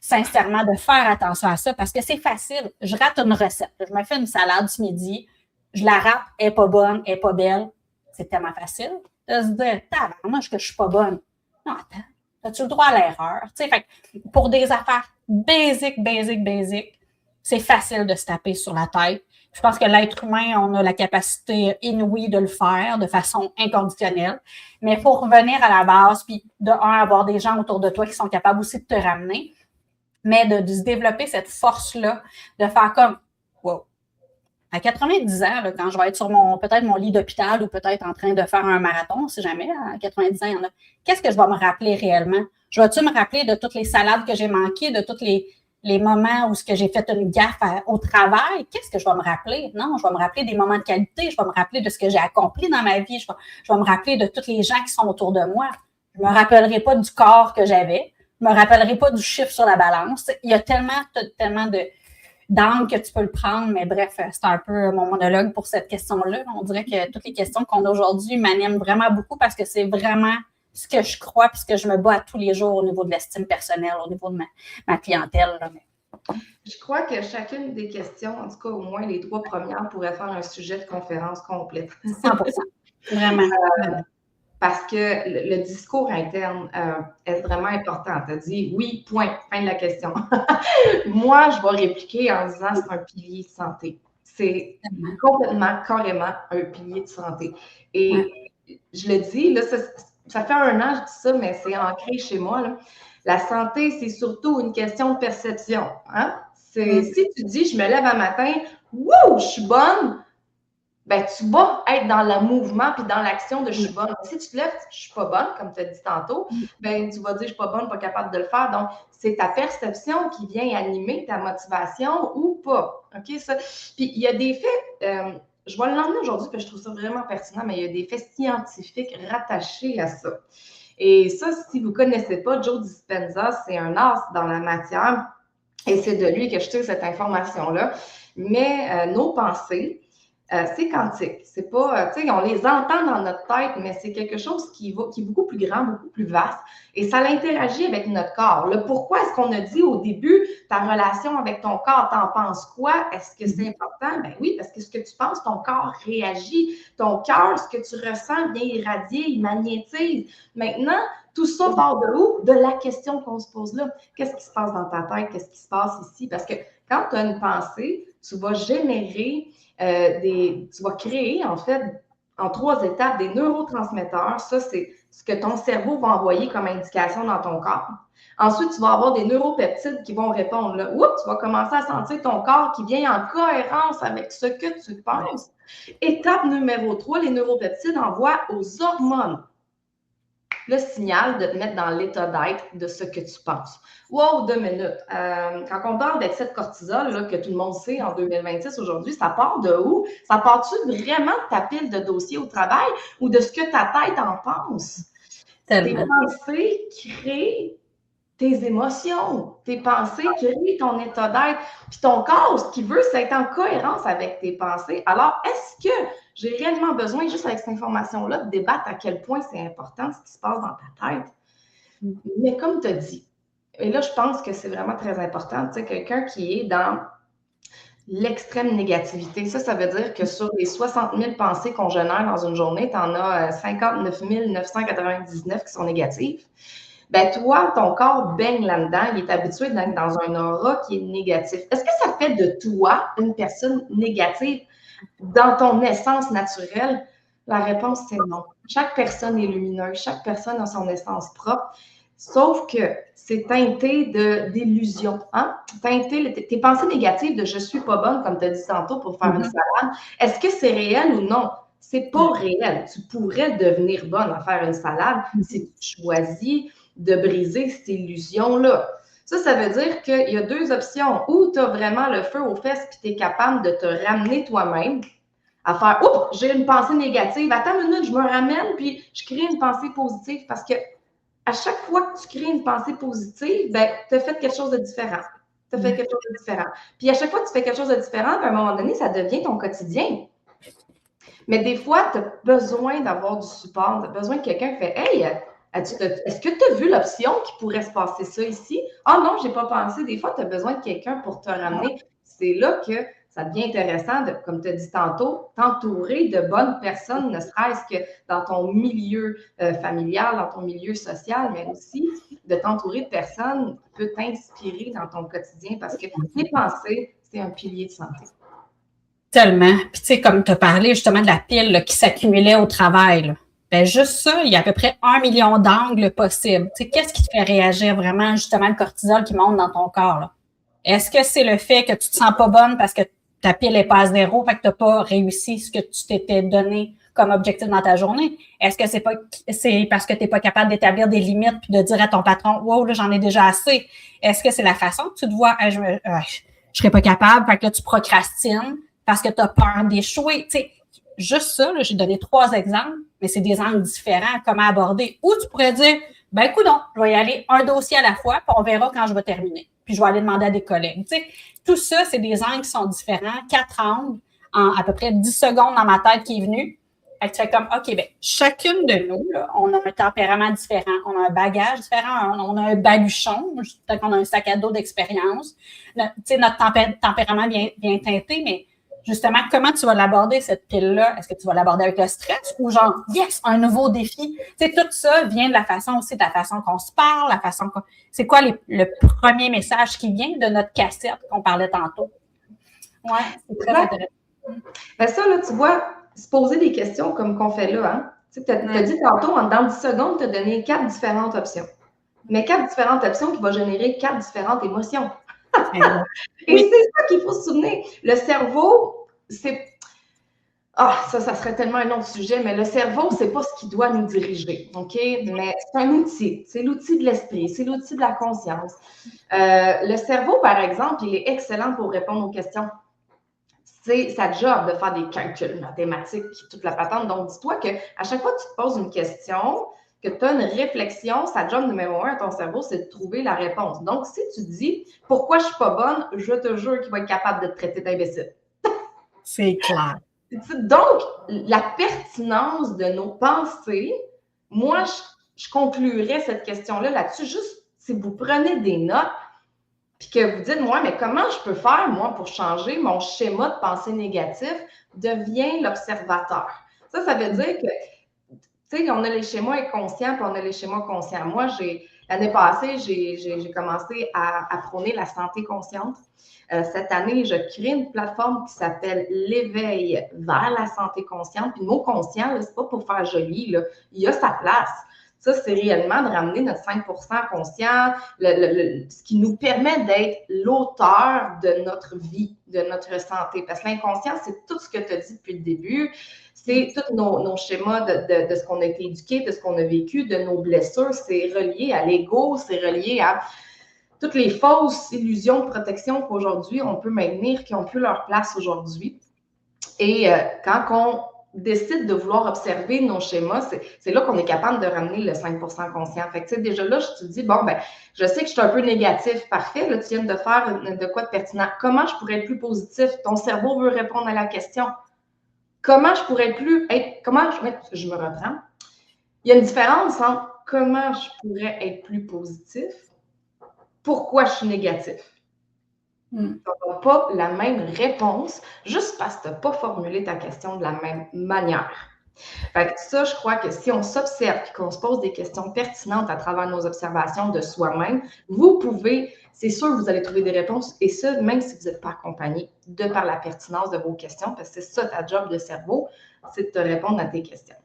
sincèrement, de faire attention à ça parce que c'est facile. Je rate une recette. Je me fais une salade ce midi. Je la rate, elle n'est pas bonne, elle n'est pas belle. C'est tellement facile de se dire, tabarnouche que je suis pas bonne. Non, attends, As-tu le droit à l'erreur? Tu sais, fait que pour des affaires basic, c'est facile de se taper sur la tête. Je pense que l'être humain, on a la capacité inouïe de le faire de façon inconditionnelle. Mais il faut revenir à la base, puis de un, avoir des gens autour de toi qui sont capables aussi de te ramener, mais de se développer cette force-là, de faire comme, wow, à 90 ans, là, quand je vais être sur peut-être mon lit d'hôpital ou peut-être en train de faire un marathon, si jamais, à 90 ans, il y en a, qu'est-ce que je vais me rappeler réellement? Je vais-tu me rappeler de toutes les salades que j'ai manquées, de tous les moments où j'ai fait une gaffe au travail? Qu'est-ce que je vais me rappeler? Non, je vais me rappeler des moments de qualité, je vais me rappeler de ce que j'ai accompli dans ma vie, je vais me rappeler de tous les gens qui sont autour de moi. Je ne me rappellerai pas du corps que j'avais, je ne me rappellerai pas du chiffre sur la balance. Il y a tellement d'angles que tu peux le prendre, mais bref, c'est un peu mon monologue pour cette question-là. On dirait que toutes les questions qu'on a aujourd'hui m'animent vraiment beaucoup parce que c'est vraiment ce que je crois puis ce que je me bats tous les jours au niveau de l'estime personnelle, au niveau de ma clientèle. Là. Je crois que chacune des questions, en tout cas au moins les 3 premières, pourrait faire un sujet de conférence complète. 100%. Vraiment. Parce que le discours interne est vraiment important. Tu as dit oui, point, fin de la question. Moi, je vais répliquer en disant c'est un pilier de santé. C'est complètement, carrément un pilier de santé. Et je le dis, là, ça fait 1 an que je dis ça, mais c'est ancré chez moi. Là. La santé, c'est surtout une question de perception. Hein? Si tu dis je me lève un matin, wouh, je suis bonne. Ben, tu vas être dans le mouvement puis dans l'action de je suis bonne. Si tu te lèves, je suis pas bonne, comme tu as dit tantôt, ben, tu vas dire je suis pas bonne, pas capable de le faire. Donc, c'est ta perception qui vient animer ta motivation ou pas. OK, ça? Puis, il y a des faits, je vais l'emmener aujourd'hui parce que je trouve ça vraiment pertinent, mais il y a des faits scientifiques rattachés à ça. Et ça, si vous ne connaissez pas, Joe Dispenza, c'est un as dans la matière et c'est de lui que je tire cette information-là. Mais nos pensées, c'est quantique. C'est pas, tu sais, on les entend dans notre tête, mais c'est quelque chose qui est beaucoup plus grand, beaucoup plus vaste, et ça l'interagit avec notre corps. Le pourquoi est-ce qu'on a dit au début ta relation avec ton corps, t'en penses quoi? Est-ce que c'est important? Ben oui, parce que ce que tu penses, ton corps réagit. Ton cœur, ce que tu ressens vient irradier, il magnétise. Maintenant, tout ça part de où? De la question qu'on se pose là. Qu'est-ce qui se passe dans ta tête? Qu'est-ce qui se passe ici? Parce que quand tu as une pensée, tu vas générer tu vas créer, en fait, en 3 étapes, des neurotransmetteurs. Ça, c'est ce que ton cerveau va envoyer comme indication dans ton corps. Ensuite, tu vas avoir des neuropeptides qui vont répondre. Là. Oups, tu vas commencer à sentir ton corps qui vient en cohérence avec ce que tu penses. Étape numéro 3, les neuropeptides envoient aux hormones le signal de te mettre dans l'état d'être de ce que tu penses. Wow, 2 minutes. Quand on parle d'excès de cortisol, là, que tout le monde sait en 2026 aujourd'hui, ça part de où? Ça part-tu vraiment de ta pile de dossiers au travail ou de ce que ta tête en pense? Tellement. Tes pensées créent tes émotions, tes pensées créent ton état d'être. Puis ton corps, ce qu'il veut, c'est être en cohérence avec tes pensées. Alors, est-ce que j'ai réellement besoin, juste avec cette information-là, de débattre à quel point c'est important ce qui se passe dans ta tête? Mais comme tu as dit, et là, je pense que c'est vraiment très important, tu sais, quelqu'un qui est dans l'extrême négativité, ça veut dire que sur les 60 000 pensées qu'on génère dans une journée, tu en as 59 999 qui sont négatives. Ben toi, ton corps baigne là-dedans, il est habitué d'être dans un aura qui est négatif. Est-ce que ça fait de toi une personne négative dans ton essence naturelle? La réponse, c'est non. Chaque personne est lumineuse, chaque personne a son essence propre, sauf que c'est teinté d'illusions. Hein? Teinté, tes pensées négatives de « je suis pas bonne », comme tu as dit tantôt pour faire une salade, est-ce que c'est réel ou non? C'est pas réel. Tu pourrais devenir bonne à faire une salade si tu choisis de briser cette illusion-là. Ça veut dire qu'il y a 2 options. Ou tu as vraiment le feu aux fesses et tu es capable de te ramener toi-même à faire « Oups, j'ai une pensée négative. Attends une minute, je me ramène puis je crée une pensée positive. » Parce que à chaque fois que tu crées une pensée positive, ben, tu as fait quelque chose de différent. Tu as fait quelque chose de différent. Puis à chaque fois que tu fais quelque chose de différent, à un moment donné, ça devient ton quotidien. Mais des fois, tu as besoin d'avoir du support. Tu as besoin de quelqu'un qui fait « Hey, est-ce que tu as vu l'option qui pourrait se passer ça ici? Ah non, je n'ai pas pensé. » Des fois, tu as besoin de quelqu'un pour te ramener. C'est là que ça devient intéressant, comme tu as dit tantôt, t'entourer de bonnes personnes, ne serait-ce que dans ton milieu familial, dans ton milieu social, mais aussi de t'entourer de personnes qui peuvent t'inspirer dans ton quotidien parce que les pensées, c'est un pilier de santé. Tellement. Puis, tu sais, comme tu as parlé justement de la pile là, qui s'accumulait au travail, là. Ben, juste ça, il y a à peu près 1 million d'angles possibles. Tu sais, qu'est-ce qui te fait réagir vraiment, justement, le cortisol qui monte dans ton corps, là? Est-ce que c'est le fait que tu te sens pas bonne parce que ta pile est pas à zéro, fait que tu n'as pas réussi ce que tu t'étais donné comme objectif dans ta journée? Est-ce que c'est parce que tu n'es pas capable d'établir des limites puis de dire à ton patron, wow, là, j'en ai déjà assez? Est-ce que c'est la façon que tu te vois, je serais pas capable, fait que là, tu procrastines parce que tu as peur d'échouer? Tu sais, juste ça, là, j'ai donné 3 exemples, mais c'est des angles différents, comment aborder. Ou tu pourrais dire, ben, écoute donc, je vais y aller un dossier à la fois, puis on verra quand je vais terminer. Puis je vais aller demander à des collègues. Tu sais, tout ça, c'est des angles qui sont différents, 4 angles en à peu près 10 secondes dans ma tête qui est venue. Fait que tu fais comme, OK, ben, chacune de nous, là, on a un tempérament différent, on a un bagage différent, on a un baluchon, peut-être qu'on a un sac à dos d'expérience. Tu sais, notre tempérament vient teinter, mais justement, comment tu vas l'aborder, cette pile-là? Est-ce que tu vas l'aborder avec le stress ou genre, yes, un nouveau défi? Tu sais, tout ça vient de la façon aussi, de la façon qu'on se parle, la façon qu'on... C'est quoi le premier message qui vient de notre cassette qu'on parlait tantôt? Oui, c'est très intéressant. Ben ça, là, tu vois, se poser des questions comme qu'on fait là, hein? Tu as dit tantôt, dans 10 secondes, tu as donné 4 différentes options. Mais 4 différentes options qui vont générer 4 différentes émotions. Et c'est ça qu'il faut se souvenir. Le cerveau, c'est... ça serait tellement un autre sujet, mais le cerveau, c'est pas ce qui doit nous diriger, OK? Mais c'est un outil. C'est l'outil de l'esprit, c'est l'outil de la conscience. Le cerveau, par exemple, il est excellent pour répondre aux questions. C'est sa job de faire des calculs mathématiques, toute la patente. Donc, dis-toi qu'à chaque fois que tu te poses une question, que tu as une réflexion, sa job numéro 1 à ton cerveau, c'est de trouver la réponse. Donc, si tu dis « Pourquoi je ne suis pas bonne? » je te jure qu'il va être capable de te traiter d'imbécile. C'est clair. Donc, la pertinence de nos pensées, moi, je conclurais cette question-là là-dessus, juste si vous prenez des notes, puis que vous dites, moi, mais comment je peux faire, moi, pour changer mon schéma de pensée négatif? Deviens l'observateur. Ça veut dire que, tu sais, on a les schémas inconscients, puis on a les schémas conscients. Moi, l'année passée, j'ai commencé à prôner la santé consciente. Cette année, je crée une plateforme qui s'appelle l'éveil vers la santé consciente. Puis le mot conscient, c'est pas pour faire joli, là. Il a sa place. Ça, c'est réellement de ramener notre 5% conscient, ce qui nous permet d'être l'auteur de notre vie, de notre santé. Parce que l'inconscient, c'est tout ce que tu as dit depuis le début. C'est tous nos schémas de ce qu'on a été éduqué, de ce qu'on a vécu, de nos blessures. C'est relié à l'ego, c'est relié à toutes les fausses illusions de protection qu'aujourd'hui, on peut maintenir, qui n'ont plus leur place aujourd'hui. Et quand on décide de vouloir observer nos schémas, c'est là qu'on est capable de ramener le 5% conscient. Fait que, tu sais, déjà là, je te dis, bon, ben, je sais que je suis un peu négatif. Parfait, là, tu viens de faire de quoi de pertinent. Comment je pourrais être plus positif? Ton cerveau veut répondre à la question. Comment je pourrais je me reprends. Il y a une différence entre comment je pourrais être plus positif, pourquoi je suis négatif. Tu n'auras pas la même réponse juste parce que tu n'as pas formulé ta question de la même manière. Fait que ça, je crois que si on s'observe et qu'on se pose des questions pertinentes à travers nos observations de soi-même, vous pouvez, c'est sûr que vous allez trouver des réponses, et ça, même si vous n'êtes pas accompagné de par la pertinence de vos questions, parce que c'est ça ta job de cerveau, c'est de te répondre à tes questions.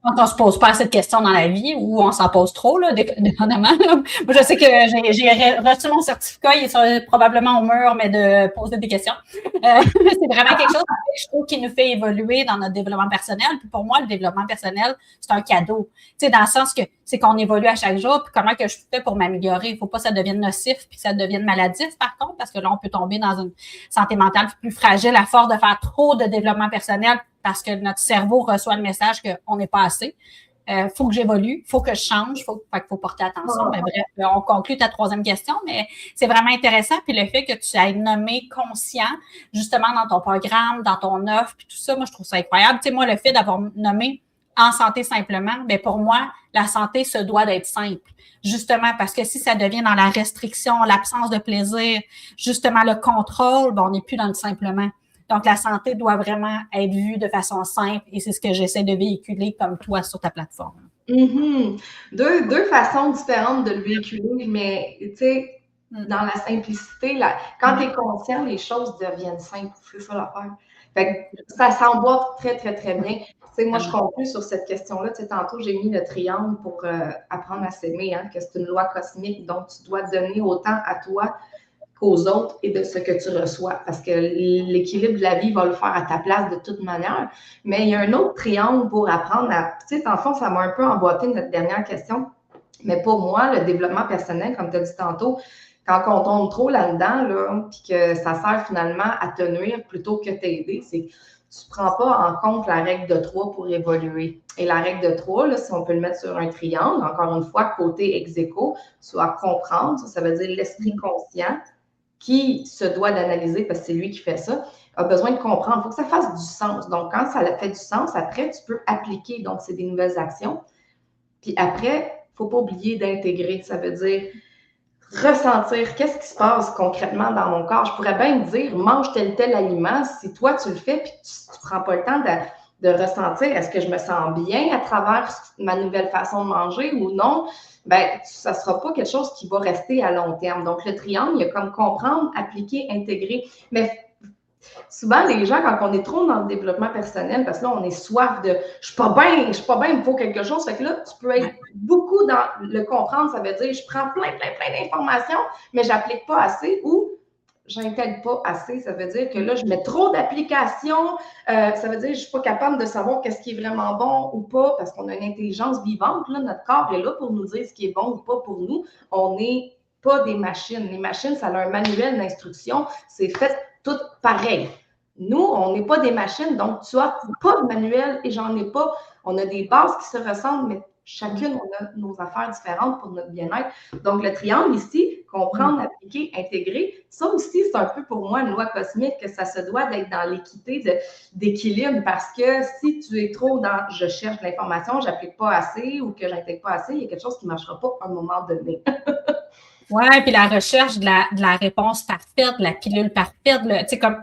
Quand on ne se pose pas assez de questions dans la vie ou on s'en pose trop, là, dépendamment. Là. Moi, je sais que j'ai reçu mon certificat, il est probablement au mur, mais de poser des questions. C'est vraiment quelque chose que je trouve qui nous fait évoluer dans notre développement personnel. Puis pour moi, le développement personnel, c'est un cadeau. Tu sais, dans le sens que c'est qu'on évolue à chaque jour, puis comment que je fais pour m'améliorer. Il ne faut pas que ça devienne nocif puis que ça devienne maladif, par contre, parce que là, on peut tomber dans une santé mentale plus fragile à force de faire trop de développement personnel parce que notre cerveau reçoit le message qu'on n'est pas assez. Faut que j'évolue, faut que je change, faut porter attention. Mais bref, on conclut ta 3e question, mais c'est vraiment intéressant. Puis le fait que tu aies nommé conscient, justement, dans ton programme, dans ton offre, puis tout ça, moi, je trouve ça incroyable. Tu sais, moi, le fait d'avoir nommé en santé simplement, mais pour moi, la santé se doit d'être simple. Justement, parce que si ça devient dans la restriction, l'absence de plaisir, justement le contrôle, on n'est plus dans le simplement. Donc, la santé doit vraiment être vue de façon simple et c'est ce que j'essaie de véhiculer comme toi sur ta plateforme. Mm-hmm. Deux façons différentes de le véhiculer, mais tu sais, dans la simplicité, quand tu es conscient, les choses deviennent simples. C'est ça l'affaire. Fait que ça s'emboîte très, très, très bien. Tu sais, moi, je conclue sur cette question-là. Tu sais, tantôt, j'ai mis le triangle pour apprendre à s'aimer, que c'est une loi cosmique, donc tu dois donner autant à toi qu'aux autres et de ce que tu reçois. Parce que l'équilibre de la vie va le faire à ta place de toute manière. Mais il y a un autre triangle pour apprendre à... Tu sais, en fond, ça m'a un peu emboîté notre dernière question. Mais pour moi, le développement personnel, comme tu as dit tantôt, quand on tombe trop là-dedans, puis que ça sert finalement à te nuire plutôt que t'aider, c'est que tu ne prends pas en compte la règle de 3 pour évoluer. Et la règle de 3, là, si on peut le mettre sur un triangle, encore une fois, côté ex-aequo, soit comprendre, ça veut dire l'esprit conscient qui se doit d'analyser, parce que c'est lui qui fait ça, a besoin de comprendre. Il faut que ça fasse du sens. Donc, quand ça fait du sens, après, tu peux appliquer. Donc, c'est des nouvelles actions. Puis après, il ne faut pas oublier d'intégrer. Ça veut dire ressentir qu'est-ce qui se passe concrètement dans mon corps. Je pourrais bien me dire, mange tel aliment. Si toi, tu le fais, puis tu ne prends pas le temps de ressentir, est-ce que je me sens bien à travers ma nouvelle façon de manger ou non? Ben, ça ne sera pas quelque chose qui va rester à long terme. Donc, le triangle, il y a comme comprendre, appliquer, intégrer. Mais souvent, les gens, quand on est trop dans le développement personnel, parce que là, on est soif de « je suis pas bien, il me faut quelque chose », fait que là, tu peux être beaucoup dans le comprendre, ça veut dire « je prends plein d'informations, mais j'applique pas assez » ou « j'intègre pas assez », ça veut dire que là, je mets trop d'applications, ça veut dire que je suis pas capable de savoir qu'est-ce qui est vraiment bon ou pas, parce qu'on a une intelligence vivante, là, notre corps est là pour nous dire ce qui est bon ou pas pour nous, on n'est pas des machines. Les machines, ça a un manuel d'instruction, c'est fait tout pareil. Nous, on n'est pas des machines, donc tu n'as pas de manuel et j'en ai pas. On a des bases qui se ressemblent, mais chacune, on a nos affaires différentes pour notre bien-être. Donc, le triangle ici, comprendre, appliquer, intégrer, ça aussi, c'est un peu pour moi une loi cosmique que ça se doit d'être dans l'équité d'équilibre parce que si tu es trop dans « je cherche de l'information, je n'applique pas assez » ou que je n'intègre pas assez, il y a quelque chose qui ne marchera pas à un moment donné. Oui, puis la recherche de la réponse parfaite, de la pilule parfaite, tu sais, comme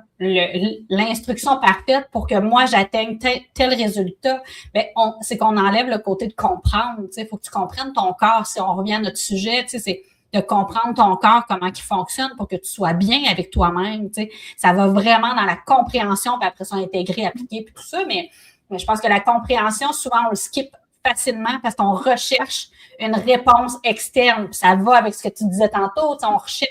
l'instruction parfaite pour que moi j'atteigne tel résultat, ben c'est qu'on enlève le côté de comprendre. Tu sais, il faut que tu comprennes ton corps. Si on revient à notre sujet, tu sais, c'est de comprendre ton corps, comment il fonctionne pour que tu sois bien avec toi-même. Tu sais, ça va vraiment dans la compréhension, puis après ça, intégrer, appliquer, puis tout ça. Mais je pense que la compréhension, souvent, on le skip facilement parce qu'on recherche une réponse externe. Puis ça va avec ce que tu disais tantôt. On recherche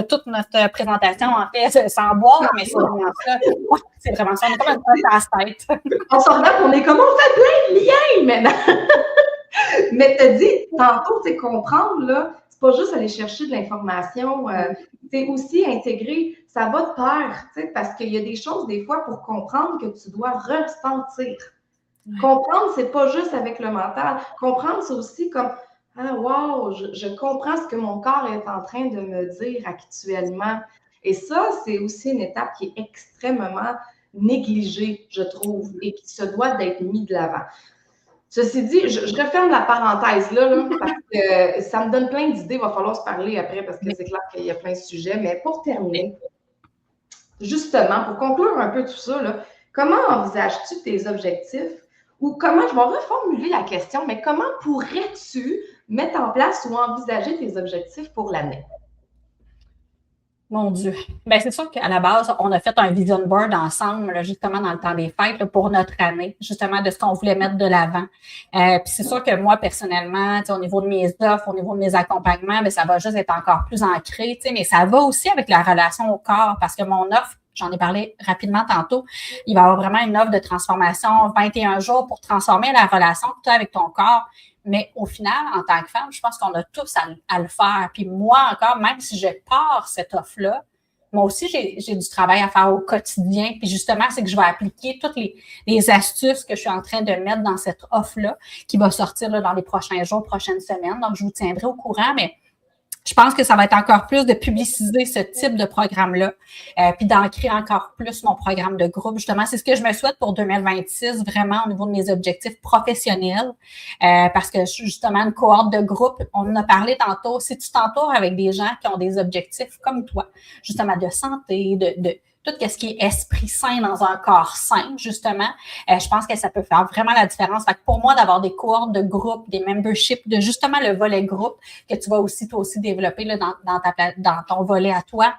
toute notre présentation, en fait, sans boire, mais c'est vraiment ça. Ouais, c'est vraiment ça. On est comme un casse-tête. On s'en rend, on est comme on fait plein de liens maintenant. Mais tu dis, tantôt, c'est comprendre, là, c'est pas juste aller chercher de l'information, c'est aussi intégrer, ça va de pair, parce qu'il y a des choses, des fois, pour comprendre que tu dois ressentir. Comprendre, c'est pas juste avec le mental. Comprendre, c'est aussi comme « Ah, wow, je comprends ce que mon corps est en train de me dire actuellement. » Et ça, c'est aussi une étape qui est extrêmement négligée, je trouve, et qui se doit d'être mise de l'avant. Ceci dit, je referme la parenthèse là, parce que ça me donne plein d'idées. Il va falloir se parler après parce que c'est clair qu'il y a plein de sujets. Mais pour terminer, justement, pour conclure un peu tout ça, là, comment envisages-tu tes objectifs? Ou comment, je vais reformuler la question, mais comment pourrais-tu mettre en place ou envisager tes objectifs pour l'année? Mon Dieu. Bien, c'est sûr qu'à la base, on a fait un vision board ensemble, là, justement, dans le temps des fêtes, là, pour notre année, justement, de ce qu'on voulait mettre de l'avant. Puis c'est sûr que moi, personnellement, au niveau de mes offres, au niveau de mes accompagnements, bien, ça va juste être encore plus ancré, mais ça va aussi avec la relation au corps, parce que mon offre, j'en ai parlé rapidement tantôt, il va y avoir vraiment une offre de transformation 21 jours pour transformer la relation que tu as avec ton corps. Mais au final, en tant que femme, je pense qu'on a tous à le faire. Puis moi encore, même si je pars cette offre-là, moi aussi, j'ai du travail à faire au quotidien. Puis justement, c'est que je vais appliquer toutes les astuces que je suis en train de mettre dans cette offre-là qui va sortir là, dans les prochains jours, prochaines semaines. Donc, je vous tiendrai au courant. Mais je pense que ça va être encore plus de publiciser ce type de programme-là, puis d'ancrer encore plus mon programme de groupe. Justement, c'est ce que je me souhaite pour 2026, vraiment au niveau de mes objectifs professionnels, parce que justement, une cohorte de groupe, on en a parlé tantôt, si tu t'entoures avec des gens qui ont des objectifs comme toi, justement de santé, de tout ce qui est esprit sain dans un corps sain, justement, je pense que ça peut faire vraiment la différence. Fait que pour moi, d'avoir des cohortes de groupe, des memberships, de justement le volet groupe que tu vas aussi, toi aussi, développer là, dans ton volet à toi,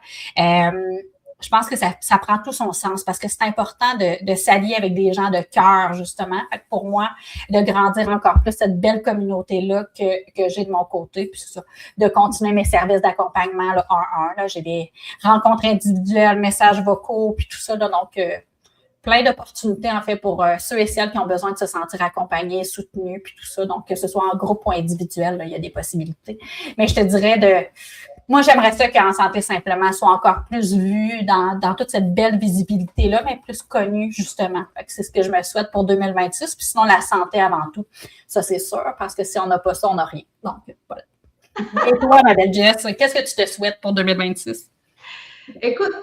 je pense que ça prend tout son sens parce que c'est important de s'allier avec des gens de cœur, justement. Fait que pour moi, de grandir encore plus cette belle communauté-là que j'ai de mon côté, puis c'est ça, de continuer mes services d'accompagnement là, 1-1. Là, j'ai des rencontres individuelles, messages vocaux, puis tout ça. Là, donc, plein d'opportunités, en fait, pour ceux et celles qui ont besoin de se sentir accompagnés, soutenus, puis tout ça. Donc, que ce soit en groupe ou individuel, là, il y a des possibilités. Mais je te dirais moi, j'aimerais ça qu'en santé simplement soit encore plus vu dans toute cette belle visibilité-là, mais plus connue, justement. Fait que c'est ce que je me souhaite pour 2026. Puis sinon, la santé avant tout. Ça, c'est sûr, parce que si on n'a pas ça, on n'a rien. Donc, voilà. Et toi, ma belle Jess, qu'est-ce que tu te souhaites pour 2026? Écoute,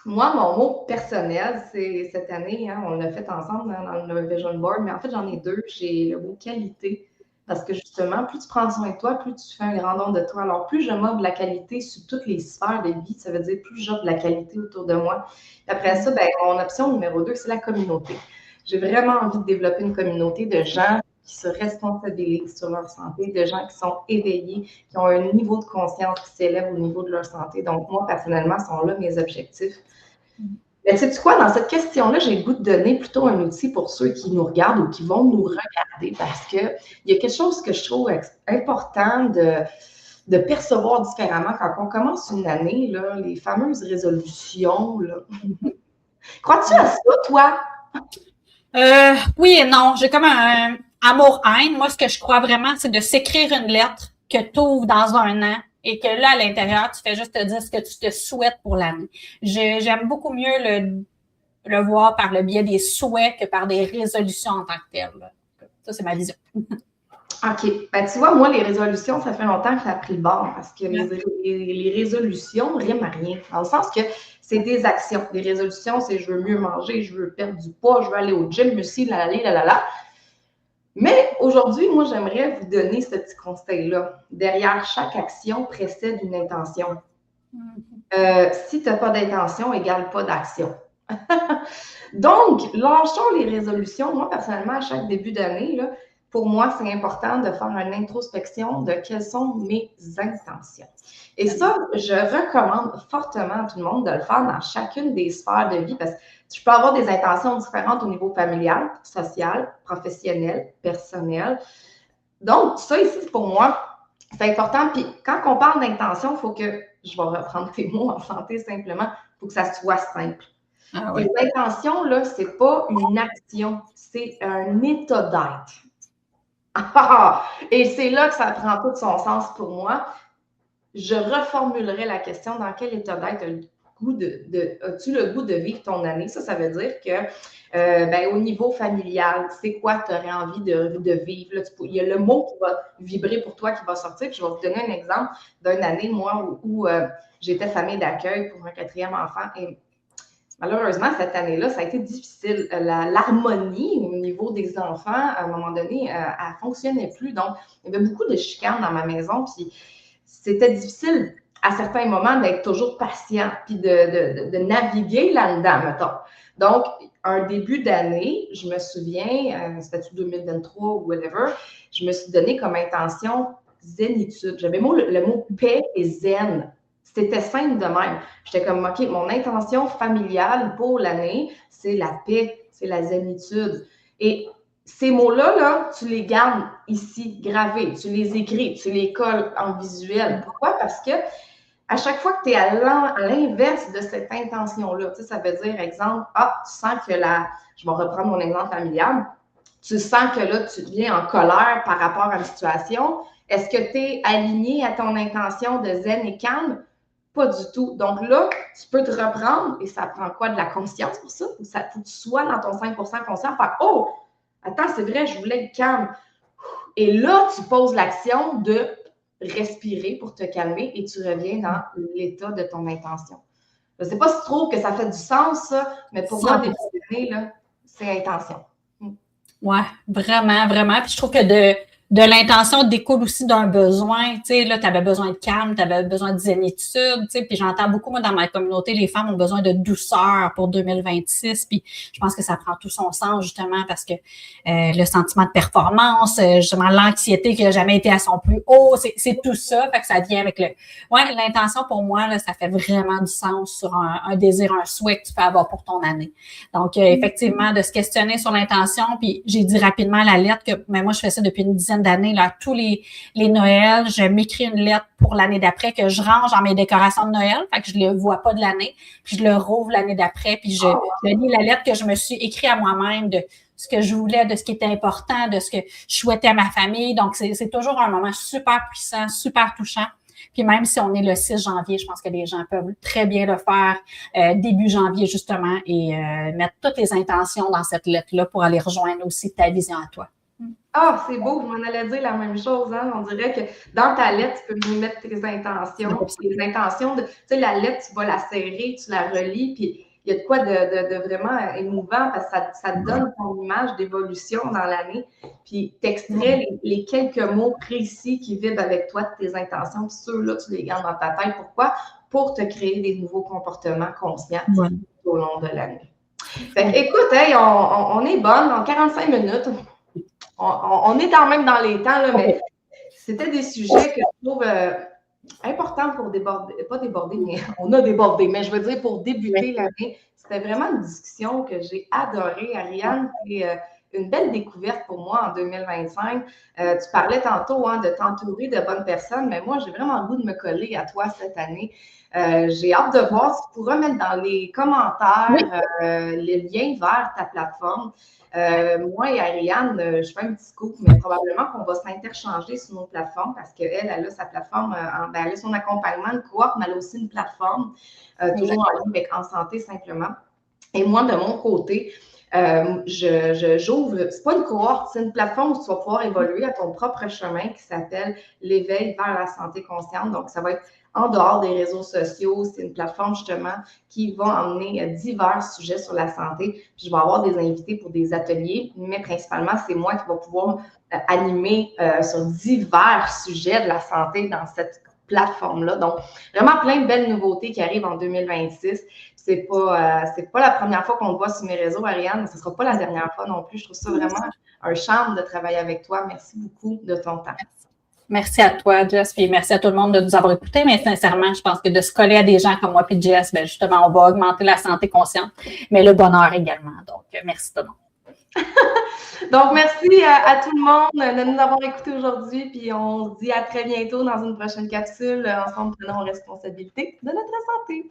moi, mon mot personnel, c'est cette année, hein, on l'a fait ensemble dans le Vision Board, mais en fait, j'en ai deux. J'ai le mot qualité. Parce que justement, plus tu prends soin de toi, plus tu fais un grand don de toi. Alors, plus je m'offre de la qualité sur toutes les sphères de vie, ça veut dire plus j'offre de la qualité autour de moi. Puis après ça, ben, mon option numéro 2, c'est la communauté. J'ai vraiment envie de développer une communauté de gens qui se responsabilisent sur leur santé, de gens qui sont éveillés, qui ont un niveau de conscience qui s'élève au niveau de leur santé. Donc, moi, personnellement, ce sont là mes objectifs. Mais sais-tu quoi, dans cette question-là, j'ai le goût de donner plutôt un outil pour ceux qui nous regardent ou qui vont nous regarder parce qu'il y a quelque chose que je trouve important de percevoir différemment quand on commence une année, là, les fameuses résolutions. Là. Crois-tu à ça, toi? Oui et non. J'ai comme un amour-haine. Moi, ce que je crois vraiment, c'est de s'écrire une lettre que tu ouvres dans un an et que là, à l'intérieur, tu fais juste te dire ce que tu te souhaites pour l'année. J'aime beaucoup mieux le voir par le biais des souhaits que par des résolutions en tant que telles. Là. Ça, c'est ma vision. OK. Ben, tu vois, moi, les résolutions, ça fait longtemps que ça a pris le bord parce que les résolutions riment à rien. Dans le sens que c'est des actions. Les résolutions, c'est je veux mieux manger, je veux perdre du poids, je veux aller au gym, aussi, la. Mais aujourd'hui, moi, j'aimerais vous donner ce petit conseil-là. Derrière chaque action précède une intention. Si tu n'as pas d'intention, égale pas d'action. Donc, lâchons les résolutions. Moi, personnellement, à chaque début d'année, là, pour moi, c'est important de faire une introspection de quelles sont mes intentions. Et ça, je recommande fortement à tout le monde de le faire dans chacune des sphères de vie parce que tu peux avoir des intentions différentes au niveau familial, social, professionnel, personnel. Donc, ça ici, pour moi, c'est important. Puis, quand on parle d'intention, il faut que, je vais reprendre tes mots en santé simplement, il faut que ça soit simple. Ah ouais. Les intentions, là, c'est pas une action, c'est un état d'être. Et c'est là que ça prend tout son sens pour moi. Je reformulerai la question, dans quel état d'être as-tu le goût de vivre ton année? Ça veut dire que au niveau familial, c'est quoi tu aurais envie de vivre? Là, il y a le mot qui va vibrer pour toi qui va sortir. Puis je vais vous donner un exemple d'une année, moi, où j'étais famille d'accueil pour un 4e enfant. Et malheureusement, cette année-là, ça a été difficile. L'harmonie au niveau des enfants, à un moment donné, elle ne fonctionnait plus. Donc, il y avait beaucoup de chicanes dans ma maison. Puis, c'était difficile à certains moments d'être toujours patient puis de naviguer là-dedans, mettons. Donc, un début d'année, je me souviens, c'était 2023 ou whatever, je me suis donné comme intention zénitude. J'avais le mot paix et zen. C'était simple de même. J'étais comme, OK, mon intention familiale pour l'année, c'est la paix, c'est la zénitude. Et ces mots-là, là, tu les gardes ici, gravés, tu les écris, tu les colles en visuel. Pourquoi? Parce que à chaque fois que tu es à l'inverse de cette intention-là, tu sais, ça veut dire, exemple, tu sens que je vais reprendre mon exemple familial, tu sens que là, tu deviens en colère par rapport à une situation. Est-ce que tu es aligné à ton intention de zen et calme? Pas du tout. Donc là, tu peux te reprendre et ça prend quoi? De la conscience pour ça? Il faut que tu sois dans ton 5% conscient, faire « Oh! Attends, c'est vrai, je voulais être calme. » Et là, tu poses l'action de respirer pour te calmer et tu reviens dans l'état de ton intention. Je ne sais pas si tu trouves que ça fait du sens, ça, mais pour moi, début d'année, là, c'est intention. Oui, vraiment, vraiment. Puis je trouve que de l'intention découle aussi d'un besoin. Tu sais, là, tu avais besoin de calme, tu avais besoin de zénitude. Tu sais, puis j'entends beaucoup, moi, dans ma communauté, les femmes ont besoin de douceur pour 2026. Puis je pense que ça prend tout son sens, justement, parce que le sentiment de performance, justement, l'anxiété qui n'a jamais été à son plus haut, c'est tout ça. Fait que ça vient avec l'intention, pour moi, là, ça fait vraiment du sens sur un désir, un souhait que tu peux avoir pour ton année. Donc, effectivement, de se questionner sur l'intention, puis j'ai dit rapidement la lettre que, mais moi, je fais ça depuis une dizaine d'années, là, tous les Noëls, je m'écris une lettre pour l'année d'après que je range dans mes décorations de Noël, fait que je ne le vois pas de l'année, puis je le rouvre l'année d'après, puis je lis la lettre que je me suis écrite à moi-même de ce que je voulais, de ce qui était important, de ce que je souhaitais à ma famille. Donc, c'est toujours un moment super puissant, super touchant. Puis même si on est le 6 janvier, je pense que les gens peuvent très bien le faire début janvier, justement, et mettre toutes les intentions dans cette lettre-là pour aller rejoindre aussi ta vision à toi. Ah, c'est beau, je m'en allais dire la même chose. Hein? On dirait que dans ta lettre, tu peux mettre tes intentions. Tes intentions, tu sais, la lettre, tu vas la serrer, tu la relis, puis il y a de quoi de vraiment émouvant parce que ça te donne ton image d'évolution dans l'année. Puis t'extrais les quelques mots précis qui vibrent avec toi de tes intentions, puis ceux-là, tu les gardes dans ta tête. Pourquoi? Pour te créer des nouveaux comportements conscients au long de l'année. Fait que, écoute, hey, on est bonne en 45 minutes. On est quand même dans les temps, là, mais c'était des sujets que je trouve importants pour déborder, pas déborder, mais on a débordé, mais je veux dire pour débuter l'année. C'était vraiment une discussion que j'ai adorée, Ariane. C'est une belle découverte pour moi en 2025. Tu parlais tantôt de t'entourer de bonnes personnes, mais moi, j'ai vraiment le goût de me coller à toi cette année. J'ai hâte de voir si tu pourras mettre dans les commentaires les liens vers ta plateforme. Moi et Ariane, je fais un petit scoop, mais probablement qu'on va s'interchanger sur nos plateformes parce qu'elle, elle a sa plateforme, elle a son accompagnement de cohorte, mais elle a aussi une plateforme, toujours en lien avec En Santé Simplement. Et moi, de mon côté, j'ouvre, c'est pas une cohorte, c'est une plateforme où tu vas pouvoir évoluer à ton propre chemin qui s'appelle l'éveil vers la santé consciente. Donc, ça va être en dehors des réseaux sociaux. C'est une plateforme justement qui va emmener divers sujets sur la santé. Puis je vais avoir des invités pour des ateliers, mais principalement, c'est moi qui vais pouvoir animer sur divers sujets de la santé dans cette plateforme-là. Donc, vraiment plein de belles nouveautés qui arrivent en 2026. C'est pas la première fois qu'on le voit sur mes réseaux, Ariane, mais ce ne sera pas la dernière fois non plus. Je trouve ça vraiment un charme de travailler avec toi. Merci beaucoup de ton temps. Merci à toi, Jess, puis merci à tout le monde de nous avoir écoutés, mais sincèrement, je pense que de se coller à des gens comme moi puis Jess, bien justement, on va augmenter la santé consciente, mais le bonheur également. Donc, merci tout le monde. Donc, merci à tout le monde de nous avoir écoutés aujourd'hui, puis on se dit à très bientôt dans une prochaine capsule. Ensemble, prenons responsabilité de notre santé.